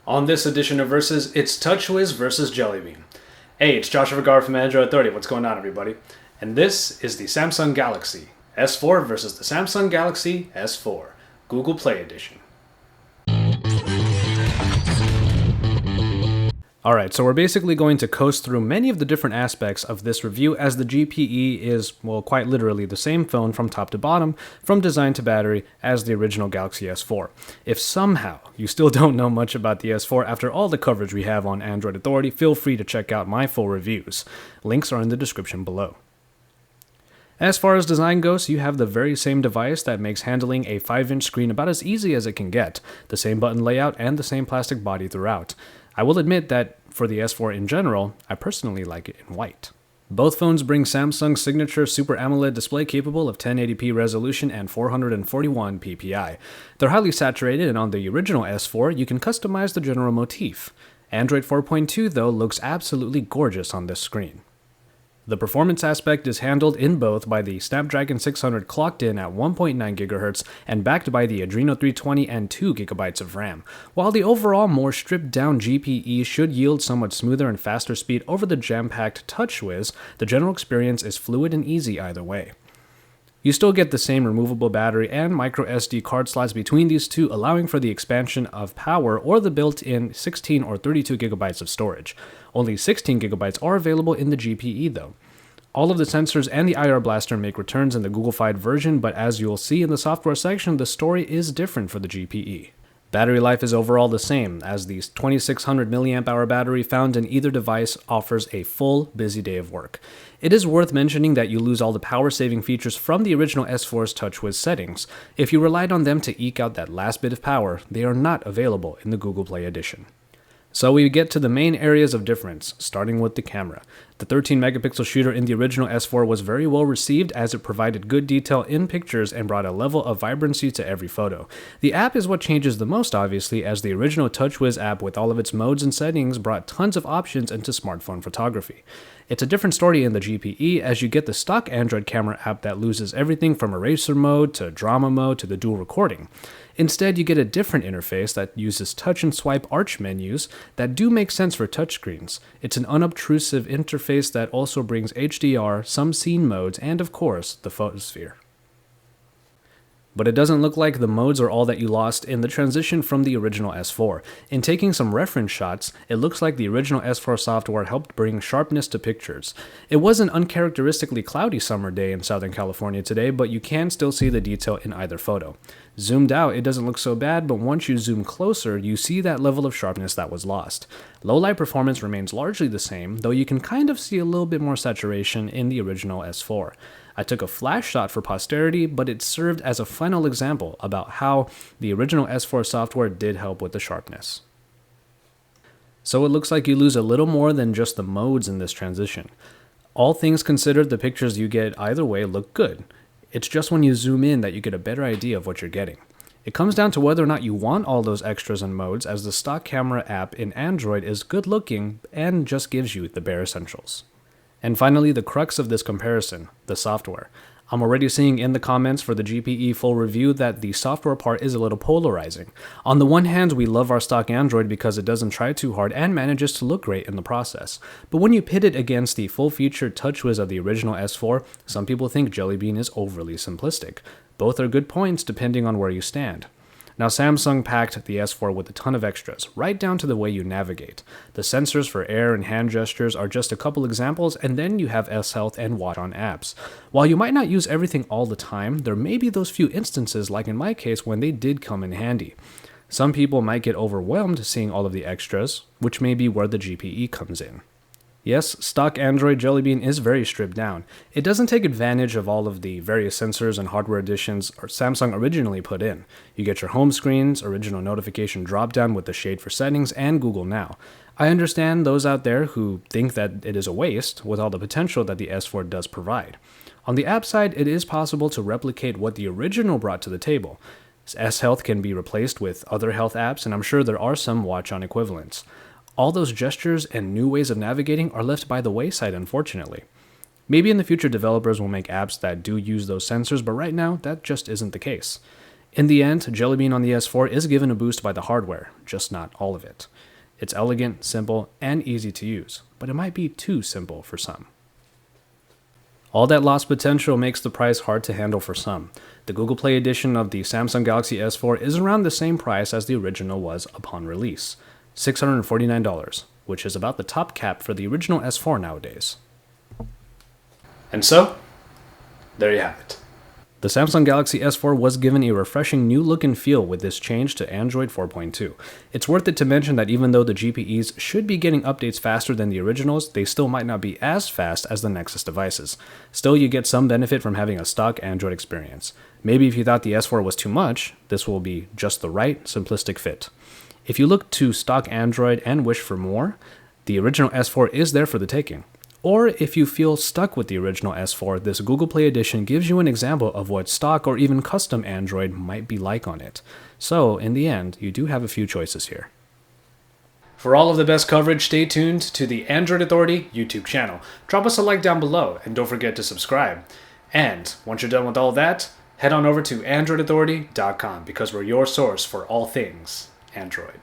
On this edition of Versus, it's TouchWiz versus Jellybean. Hey, it's Joshua Vergara from Android Authority. What's going on, everybody? And this is the Samsung Galaxy S4 versus the Samsung Galaxy S4, Google Play Edition. Alright, so we're basically going to coast through many of the different aspects of this review as the GPE is, well, quite literally the same phone from top to bottom, from design to battery, as the original Galaxy S4. If somehow you still don't know much about the S4 after all the coverage we have on Android Authority, feel free to check out my full reviews. Links are in the description below. As far as design goes, you have the very same device that makes handling a 5-inch screen about as easy as it can get, the same button layout and the same plastic body throughout. I will admit that for the S4 in general, I personally like it in white. Both phones bring Samsung's signature Super AMOLED display capable of 1080p resolution and 441 ppi. They're highly saturated, and on the original S4, you can customize the general motif. Android 4.2, though, looks absolutely gorgeous on this screen. The performance aspect is handled in both by the Snapdragon 600 clocked in at 1.9 GHz and backed by the Adreno 320 and 2 GB of RAM, while the overall more stripped down GPE should yield somewhat smoother and faster speed over the jam-packed TouchWiz. The general experience is fluid and easy either way. You still get the same removable battery and micro SD card slots between these two, allowing for the expansion of power or the built-in 16 or 32 GB of storage. Only 16 GB are available in the GPE though. All of the sensors and the IR blaster make returns in the Google-fied version, but as you'll see in the software section, the story is different for the GPE. Battery life is overall the same, as the 2600 mAh battery found in either device offers a full, busy day of work. It is worth mentioning that you lose all the power-saving features from the original S4's TouchWiz settings. If you relied on them to eke out that last bit of power, they are not available in the Google Play Edition. So we get to the main areas of difference, starting with the camera. The 13-megapixel shooter in the original S4 was very well received as it provided good detail in pictures and brought a level of vibrancy to every photo. The app is what changes the most, obviously, as the original TouchWiz app with all of its modes and settings brought tons of options into smartphone photography. It's a different story in the GPE as you get the stock Android camera app that loses everything from eraser mode to drama mode to the dual recording. Instead, you get a different interface that uses touch and swipe arch menus that do make sense for touchscreens. It's an unobtrusive interface that also brings HDR, some scene modes, and of course, the photosphere. But it doesn't look like the modes are all that you lost in the transition from the original S4. In taking some reference shots, it looks like the original S4 software helped bring sharpness to pictures. It was an uncharacteristically cloudy summer day in Southern California today, but you can still see the detail in either photo. Zoomed out, it doesn't look so bad, but once you zoom closer, you see that level of sharpness that was lost. Low light performance remains largely the same, though you can kind of see a little bit more saturation in the original S4. I took a flash shot for posterity, but it served as a final example about how the original S4 software did help with the sharpness. So it looks like you lose a little more than just the modes in this transition. All things considered, the pictures you get either way look good. It's just when you zoom in that you get a better idea of what you're getting. It comes down to whether or not you want all those extras and modes, as the stock camera app in Android is good looking and just gives you the bare essentials. And finally, the crux of this comparison, the software. I'm already seeing in the comments for the GPE full review that the software part is a little polarizing. On the one hand, we love our stock Android because it doesn't try too hard and manages to look great in the process. But when you pit it against the full-featured TouchWiz of the original S4, some people think Jellybean is overly simplistic. Both are good points depending on where you stand. Now, Samsung packed the S4 with a ton of extras, right down to the way you navigate. The sensors for air and hand gestures are just a couple examples, and then you have S-Health and Watch on apps. While you might not use everything all the time, there may be those few instances, like in my case, when they did come in handy. Some people might get overwhelmed seeing all of the extras, which may be where the GPE comes in. Yes, stock Android Jellybean is very stripped down. It doesn't take advantage of all of the various sensors and hardware additions Samsung originally put in. You get your home screen's original notification dropdown with the shade for settings and Google Now. I understand those out there who think that it is a waste with all the potential that the S4 does provide. On the app side, it is possible to replicate what the original brought to the table. S-Health can be replaced with other health apps, and I'm sure there are some Watch on equivalents. All those gestures and new ways of navigating are left by the wayside, unfortunately. Maybe in the future developers will make apps that do use those sensors, but right now, that just isn't the case. In the end, Jelly Bean on the S4 is given a boost by the hardware, just not all of it. It's elegant, simple, and easy to use, but it might be too simple for some. All that lost potential makes the price hard to handle for some. The Google Play edition of the Samsung Galaxy S4 is around the same price as the original was upon release, $649, which is about the top cap for the original S4 nowadays. And so, there you have it. The Samsung Galaxy S4 was given a refreshing new look and feel with this change to Android 4.2. It's worth it to mention that even though the GPEs should be getting updates faster than the originals, they still might not be as fast as the Nexus devices. Still, you get some benefit from having a stock Android experience. Maybe if you thought the S4 was too much, this will be just the right, simplistic fit. If you look to stock Android and wish for more, the original S4 is there for the taking. Or if you feel stuck with the original S4, this Google Play edition gives you an example of what stock or even custom Android might be like on it. So, in the end, you do have a few choices here. For all of the best coverage, stay tuned to the Android Authority YouTube channel. Drop us a like down below, and don't forget to subscribe. And once you're done with all that, head on over to AndroidAuthority.com because we're your source for all things Android.